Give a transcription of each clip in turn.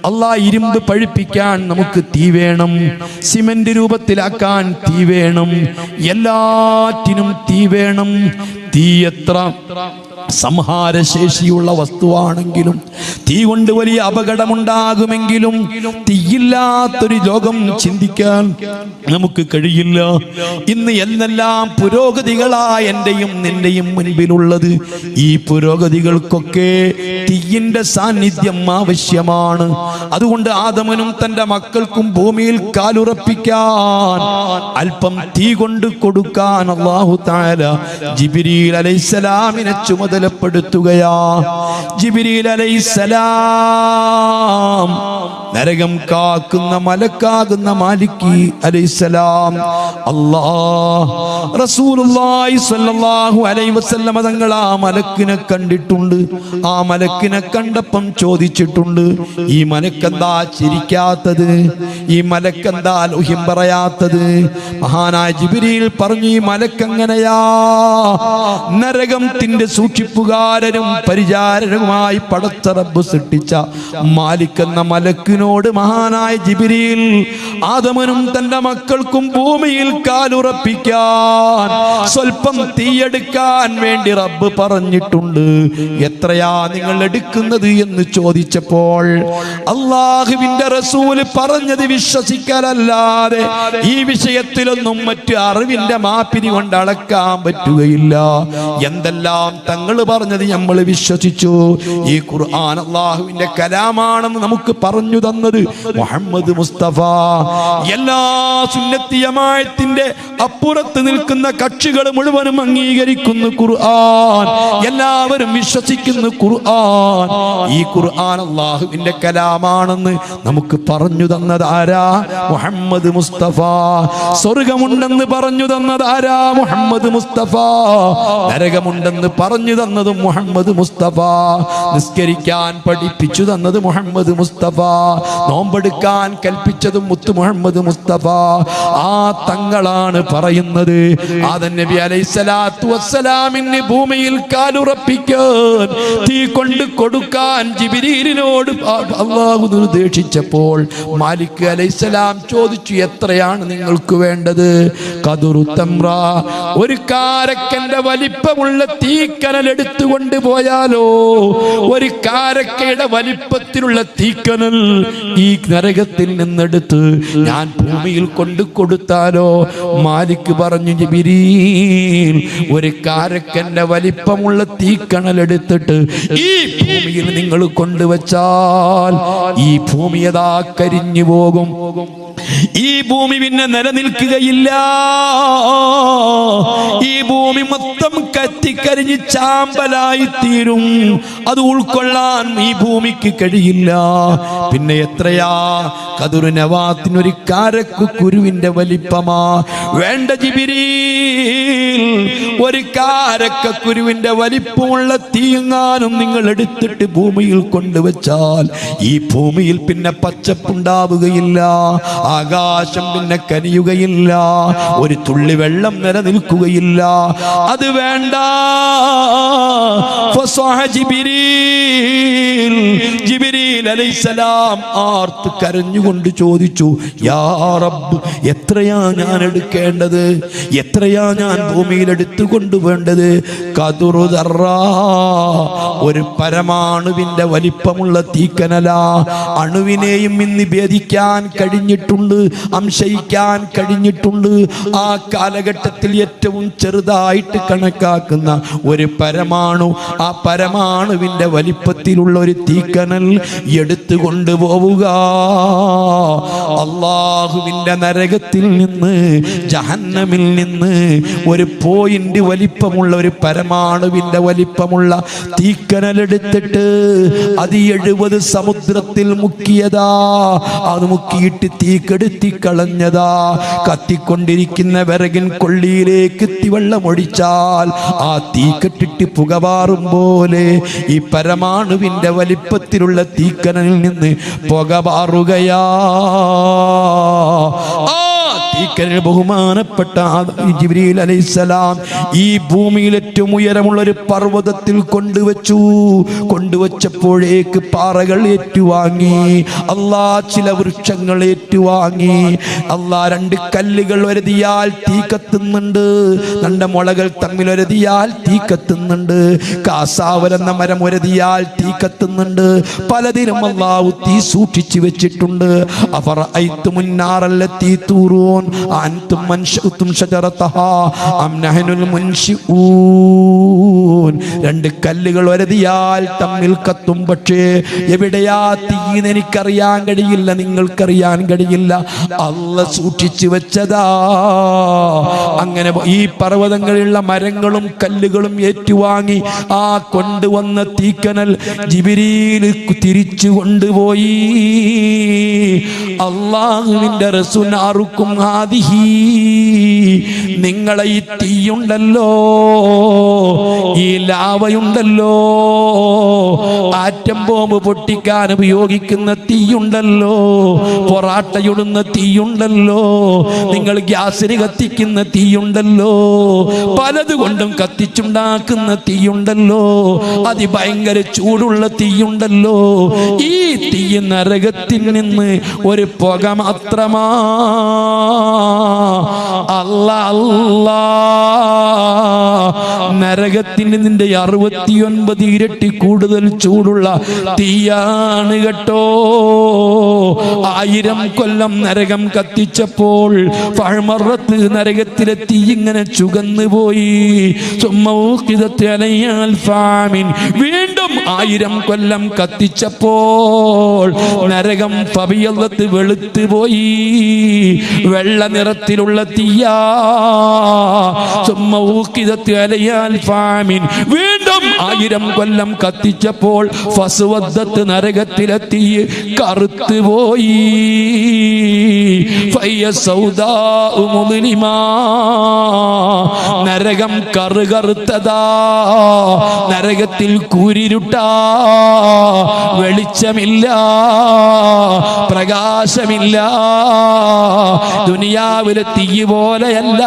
അല്ലാഹ് ഇരുമ്പ് പഴുപ്പിക്കാൻ നമുക്ക് തീ വേണം, സിമന്റ് രൂപത്തിലാക്കാൻ തീ വേണം, എല്ലാറ്റിനും തീ വേണം. തീ എത്ര സംഹാരശേഷിയുള്ള വസ്തുവാണെങ്കിലും, തീ കൊണ്ട് വലിയ അപകടമുണ്ടാകുമെങ്കിലും, തീയില്ലാത്തൊരു ലോകം ചിന്തിക്കാൻ നമുക്ക് കഴിയില്ല. ഇന്ന് എന്തെല്ലാം പുരോഗതികളായ എന്റെയും നിന്റെയും മുൻപിലുള്ളത്. ഈ പുരോഗതികൾക്കൊക്കെ തീയിന്റെ സാന്നിധ്യം ആവശ്യമാണ്. അതുകൊണ്ട് ആദമനും തന്റെ മക്കൾക്കും ഭൂമിയിൽ കാലുറപ്പിക്കാൻ അല്പം തീ കൊണ്ട് കൊടുക്കാൻ അല്ലാഹു തആല ജിബ്രീൽ അലൈഹിസ്സലാമിനെ ചുമതലപ്പെടുത്തുകയാ. ജിബ്രീൽ അലൈഹിസ്സലാം നരകം കാക്കുന്ന മലക്കാകുന്ന മാലിക് അലൈഹിസ്സലാം റസൂലുള്ളാഹി സ്വല്ലല്ലാഹു അലൈഹി വസല്ലം തങ്ങൾ ആ മലക്കിനെ കണ്ടിട്ടുണ്ട്. ആ മലക്കിനെ കണ്ടപ്പം ചോദിച്ചിട്ടുണ്ട്, ഈ മലക്കെന്താ ചിരിക്കാത്തത്? ഈ മലക്കെന്താ ലോഹ്യം പറയാത്തത്? മഹാനായ ജിബ്രീൽ പറഞ്ഞു, ഈ മലക്കെങ്ങനെയാ നരകത്തിന്റെ സൂക്ഷിപ്പുകാരനും പരിചാരകനുമായി പടച്ച റബ്ബ് സൃഷ്ടിച്ച മാലിക് എന്ന മലക്കിനോട് മഹാനായ ജിബ്രീൽ ആദമനും തന്റെ മക്കൾക്കും ഭൂമിയിൽ കാലുറപ്പിക്കാൻ സ്വൽപ്പം തീയെടുക്കാൻ വേണ്ടി റബ്ബ് പറഞ്ഞിട്ടുണ്ട്. എത്രയാ നിങ്ങൾ എടുക്കുന്നത് എന്ന് ചോദിച്ചപ്പോൾ അല്ലാഹുവിന്റെ റസൂൽ പറഞ്ഞത് വിശ്വസിക്കലല്ലാതെ ഈ വിഷയത്തിലൊന്നും മറ്റു അറിവിന്റെ മാപ്പിനി കൊണ്ട് അളക്കാൻ പറ്റുകയില്ല. എന്തെല്ലാം തങ്ങൾ പറഞ്ഞത് നമ്മൾ വിശ്വസിച്ചു. ഈ ഖുർആൻ അല്ലാഹുവിന്റെ കലാമാണെന്ന് നമുക്ക് പറഞ്ഞു തന്നത് മുഹമ്മദ് മുസ്തഫ. എല്ലാ സുന്നത്തി ജമാഅത്തിന്റെ അപ്പുറത്ത് നിൽക്കുന്ന കക്ഷികൾ മുഴുവനും അംഗീകരിക്കുന്നു ഖുർആൻ, എല്ലാവരും വിശ്വസിക്കുന്നു ഖുർആൻ. ഈ ഖുർആൻ അല്ലാഹുവിന്റെ കലാമാണെന്ന് നമുക്ക് പറഞ്ഞു തന്നത് ആരാ? മുഹമ്മദ് മുസ്തഫ. സ്വർഗമുണ്ടെന്ന് പറഞ്ഞു തന്നത് ആരാ? മുഹമ്മദ് മുസ്തഫ. നരകമുണ്ടെന്ന് പറഞ്ഞു തന്നതും മുഹമ്മദ് മുസ്തഫ. നിസ്കരിക്കാൻ പഠിപ്പിച്ചു തന്നത് മുഹമ്മദ് മുസ്തഫ. നോമ്പെടുക്കാൻ കൽപ്പിച്ചതും മുത്ത് മുഹമ്മദ് മുസ്തഫ. ആ തങ്ങളാണ് പറയുന്നത്, ആദം നബി അലൈഹിസ്സലാത്തു വസ്സലാമിന് ഭൂമിയിൽ കാലുറപ്പിക്കാൻ തീ കൊണ്ട് കൊടുക്കാൻ ജിബ്രീലിനോട് അല്ലാഹു നിർദ്ദേശിച്ചപ്പോൾ മാലിക് അലൈഹിസ്സലാം ചോദിച്ചു, എത്രയാണ് നിങ്ങൾക്ക് വേണ്ടത്? ഖദറു തംറ, ഒരു കാരക്കന്റെ വലിപ്പമുള്ള തീക്കനൽ എടുത്തുകൊണ്ട് പോയാലോ, ഒരു കാരക്കയുടെ വലിപ്പത്തിലുള്ള തീക്കനൽ ഈ നരകത്തിൽ നിന്നെടുത്ത് ഞാൻ ഭൂമിയിൽ കൊണ്ട് കൊടുത്താലോ? മാലിക് പറഞ്ഞു, ജിബ്രീൽ, ഒരു കാരക്കന്റെ വലിപ്പമുള്ള തീക്കനൽ എടുത്തിട്ട് ഈ ഭൂമിയിൽ നിങ്ങൾ കൊണ്ടുവച്ചാൽ ഈ ഭൂമി അതാ കരിഞ്ഞു പോകും. ഈ ഭൂമി പിന്നെ നിലനിൽക്കുകയില്ല. ഈ ഭൂമി മൊത്തം കത്തിക്കരിഞ്ഞ് ചാമ്പലായി തീരും. അത് ഉൾക്കൊള്ളാൻ ഈ ഭൂമിക്ക് കഴിയില്ല. പിന്നെ എത്രയാ? ഖദറു നവാത്തിനൊരു കാരക്കുരുവിന്റെ വലിപ്പമാ വേണ്ട ജിബ്രീൽ. ഒരു കാരക്കുരുവിന്റെ വലിപ്പമുള്ള തീങ്ങാനും നിങ്ങൾ എടുത്തിട്ട് ഭൂമിയിൽ കൊണ്ടുവച്ചാൽ ഈ ഭൂമിയിൽ പിന്നെ പച്ചപ്പുണ്ടാവുകയില്ല, ആകാശം പിന്നെ കനിയുകയില്ല, ഒരു തുള്ളി വെള്ളം നിലനിൽക്കുകയില്ല. അത് വേണ്ട. ജിബ്രീൽ അലൈഹിസ്സലാം ആർത്ത് കരഞ്ഞുകൊണ്ട് ചോദിച്ചു, യാ റബ്ബ്, എത്രയാ ഞാൻ എടുക്കേണ്ടത്? എത്രയാ ഞാൻ ഭൂമിയിൽ എടുത്തു കൊണ്ടുവേണ്ടത്? ഖദറു ദർറ, ഒരു പരമാണുവിന്റെ വലിപ്പമുള്ള തീക്കനല. അണുവിനെയും ഇന്ന് ഭേദിക്കാൻ കഴിഞ്ഞിട്ടുണ്ട്, അംശയിക്കാൻ കഴിഞ്ഞിട്ടുണ്ട്. ആ കാലഘട്ടത്തിൽ ഏറ്റവും ചെറുതായിട്ട് കണക്കാക്കുന്ന ഒരു പരമാണു, ആ പരമാണുവിന്റെ വലിപ്പത്തിലുള്ള ഒരു തീക്കനൽ എടുത്തു കൊണ്ടുപോവുക. അല്ലാഹുവിന്റെ നരകത്തിൽ നിന്ന്, ജഹന്നമിൽ നിന്ന് ഒരു പോയിന്റ് വലിപ്പമുള്ള ഒരു പരമാണുവിന്റെ വലിപ്പമുള്ള തീക്കനൽ എടുത്തിട്ട് അത് 70 സമുദ്രത്തിൽ മുക്കിയതാ. അത് മുക്കിയിട്ട് തീ കെടുത്തി കളഞ്ഞതാ. കത്തിക്കൊണ്ടിരിക്കുന്ന വിറകിൻ കൊള്ളിയിലേക്ക് വെള്ളം ഒഴിച്ചാൽ ആ തീ കെട്ടിട്ട് പുകവാറും പോലെ ഈ പരമാണുവിന്റെ വലിപ്പത്തിലുള്ള തീക്കനലിൽ നിന്ന് പുക പാറുകയാ. ആ തീക്കനൽ ബഹുമാനപ്പെട്ട ജിബ്രീൽ അലൈഹിസ്സലാം ഈ ഭൂമിയിൽ ഏറ്റവും ഉയരമുള്ള ഒരു പർവ്വതത്തിൽ കൊണ്ടുവച്ചപ്പോഴേക്ക് പാറകൾ ഏറ്റുവാങ്ങി അല്ലാ, ചില വൃക്ഷങ്ങൾ ഏറ്റുവാങ്ങി അല്ലാ. 2 കല്ലുകൾ ഒരതിയാൽ തീ കത്തുന്നുണ്ട്, 2 മുളകൾ തമ്മിൽ ഒരതിയാൽ തീ കത്തുന്നുണ്ട്, കാസാവരെന്ന മരം ഒരതിയാൽ തീ കത്തുന്നുണ്ട്. പലതിനും അല്ലാഹു തീ സൂക്ഷിച്ചു വെച്ചിട്ടുണ്ട്. അഫറഅയ്തുമുൻ നാറല്ലത്തി തൂറൂൻ അൻതും മൻശഉതും ശജറതഹാ അം നഹ്നുൽ മുൻശിഊൻ. 2 കല്ലുകൾ ഒരതിയാൽ തമ്മിൽ കത്തും, പക്ഷേ എവിടെയാ തീന്ന് എനിക്കറിയാൻ കഴിയില്ല, നിങ്ങൾക്കറിയാൻ കഴിയില്ല, അല്ലാഹ് സൂക്ഷിച്ചു വെച്ചതാ. അങ്ങനെ ഈ പർവ്വതങ്ങളിലുള്ള മരങ്ങളും കല്ലുകളും ഏറ്റുവാങ്ങി ആ കൊണ്ടുവന്ന തീക്കനൽ ജിബ്രീൽ തിരിച്ചു കൊണ്ടുപോയി. അല്ലാഹുവിന്റെ റസൂൽ ആർക്കും ഹാദിഹി, നിങ്ങളെ ഈ തീയുണ്ടല്ലോ, ഈ ലാവയുണ്ടല്ലോ, ആറ്റം ബോംബ് പൊട്ടിക്കാൻ ഉപയോഗിക്കുന്ന തീയുണ്ടല്ലോ, പൊറാട്ടയുടുന്ന തീയുണ്ടല്ലോ, നിങ്ങൾ ഗ്യാസിന് കത്തിക്കുന്ന തീയുണ്ടല്ലോ, പലതുകൊണ്ടും കത്തിച്ചുണ്ടാക്കുന്ന തീയുണ്ടല്ലോ, അതിഭയങ്കര ചൂടുള്ള തീയുണ്ടല്ലോ. ഈ തീ നരകത്തിൽ നിന്ന് ഒരു പുക മാത്രമാ. അല്ലാ അല്ലാ, നരകത്തിന് നിന്റെ 69 ഇരട്ടി കൂടുതൽ ചൂടുള്ള തീയാണ് കേട്ടോ. 1000 കൊല്ലം നരകം കത്തിച്ചപ്പോൾ ഫഅമറത്ത്, നരകത്തിലെ തീ ഇങ്ങനെ ചുകന്നു പോയി. വീണ്ടും 1000 കൊല്ലം കത്തിച്ചപ്പോൾ നരകം ഫബിയല്ലത്ത്, വെളുത്തു പോയി, വെള്ള നിറത്തിലുള്ള തീയാ. വീണ്ടും 1000 കൊല്ലം കത്തിച്ചപ്പോൾ ഫസ്വദ്ദത്ത്, നരകത്തിലെ തീ കറുത്തു പോയി. നരകം കറുകറുത്തതാ, നരകത്തിൽ കൂരിരുട്ടാ, വെളിച്ചമില്ല, പ്രകാശമില്ല. ദുനിയാവിലെ തീ പോലെയല്ല,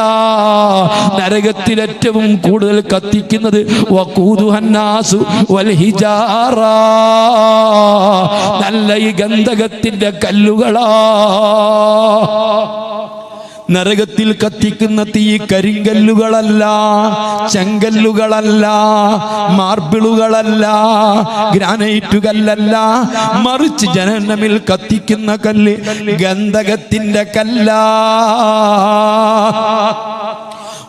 നരകത്തിൽ ഏറ്റവും കൂടുതൽ കത്തിക്കുന്നത് വഖൂദുഹന്നാസു വൽ ഹിജാറ, നല്ല ഈ ഗന്ധകത്തിന്റെ കല്ലുകളാ. നരകത്തിൽ കത്തിക്കുന്ന തീ കരിങ്കല്ലുകളല്ല, ചെങ്കല്ലുകളല്ല, മാർബിളുകളല്ല, ഗ്രാനൈറ്റുകല്ലല്ല, മറിച്ച് ജഹന്നമിൽ കത്തിക്കുന്ന കല്ല് ഗന്ധകത്തിന്റെ കല്ലാ.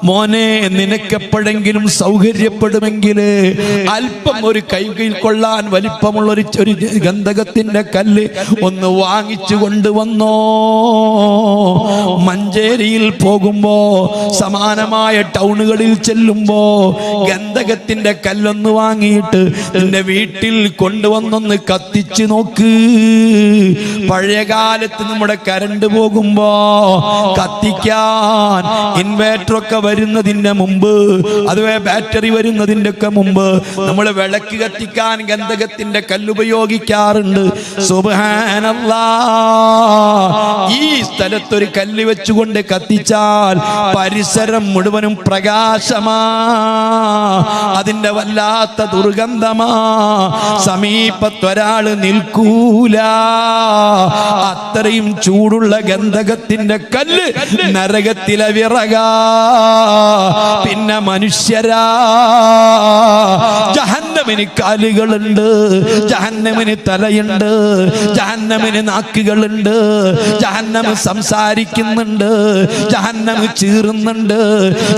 മോനെ, നിനക്കെപ്പോഴെങ്കിലും സൗകര്യപ്പെടുമെങ്കിൽ അല്പം ഒരു കൈകയിൽ കൊള്ളാൻ വലിപ്പമുള്ള ഒരു ഗന്ധകത്തിന്റെ കല്ല് ഒന്ന് വാങ്ങിച്ചു കൊണ്ടുവന്നോ. മഞ്ചേരിയിൽ പോകുമ്പോ, സമാനമായ ടൗണുകളിൽ ചെല്ലുമ്പോ ഗന്ധകത്തിന്റെ കല്ലൊന്ന് വാങ്ങിയിട്ട് നിന്റെ വീട്ടിൽ കൊണ്ടുവന്നൊന്ന് കത്തിച്ചു നോക്ക്. പഴയകാലത്ത് നമ്മുടെ കരണ്ട് പോകുമ്പോ കത്തിക്കാൻ ഇൻവേർട്ടറൊക്കെ വരുന്നതിന്റെ മുമ്പ്, അതുവേ ബാറ്ററി വരുന്നതിന്റെ ഒക്കെ മുമ്പ് നമ്മൾ വിളക്ക് കത്തിക്കാൻ ഗന്ധകത്തിന്റെ കല്ലുപയോഗിക്കാറുണ്ട്. സുബ്ഹാനല്ലാഹ്, ഈ സ്ഥലത്തൊരു കല്ല് വെച്ചുകൊണ്ട് കത്തിച്ചാൽ പരിസരം മുഴുവനും പ്രകാശമാ, അതിന്റെ വല്ലാത്ത ദുർഗന്ധമാ, സമീപത്തൊരാള് നിൽക്കൂല. അത്രയും ചൂടുള്ള ഗന്ധകത്തിന്റെ കല്ല് നരകത്തിലെ വിറകാ. പിന്നെ മനുഷ്യരാ, ജഹന്നമിന് കാലുകളുണ്ട്, ജഹന്നമിന് തലയുണ്ട്, ജഹന്നമിന് നാക്കുകളുണ്ട്, ജഹന്നമ് സംസാരിക്കുന്നുണ്ട്, ജഹന്നമ് ചീറുന്നുണ്ട്,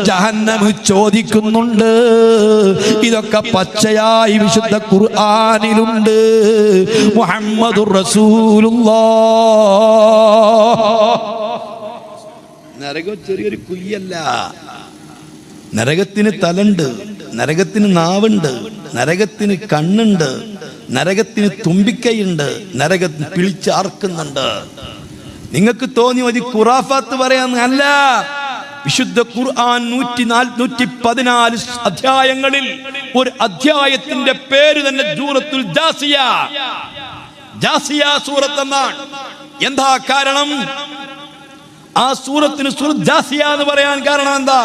ജഹന്നമ് ചോദിക്കുന്നുണ്ട്. ഇതൊക്കെ പച്ചയായി വിശുദ്ധ ഖുർആനിലുണ്ട്. മുഹമ്മദുർ റസൂലുള്ളാഹ്. നരകം ചെറിയൊരു കുയ്യല്ല. നരകത്തിന് തലണ്ട്, നരകത്തിന് നാവുണ്ട്, നരകത്തിന് കണ്ണുണ്ട്, നരകത്തിന് തുമ്പിക്കൈയുണ്ട്, നരകത്തിന് പിളിച്ചാർക്കുന്നുണ്ട്. നിങ്ങൾക്ക് തോന്നി മതി ഖുറാഫാത്ത് പറയാൻ. അല്ല, വിശുദ്ധ ഖുർആൻ 114 അധ്യായങ്ങളിൽ ഒരു അധ്യായത്തിന്റെ പേര് തന്നെ സൂറത്തുൽ ജാസിയ, ജാസിയ സൂറത്ത് എന്നാണ്. എന്താ കാരണം? ആ സൂറത്തിന് സൂറത്ത് ജാസിയ എന്ന് പറയാൻ കാരണം എന്താ?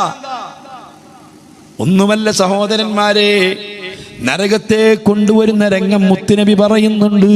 ഒന്നുമല്ല സഹോദരന്മാരെ, നരകത്തെ കൊണ്ടുവരുന്ന രംഗം മുത്തുനബി പറയുന്നുണ്ട്.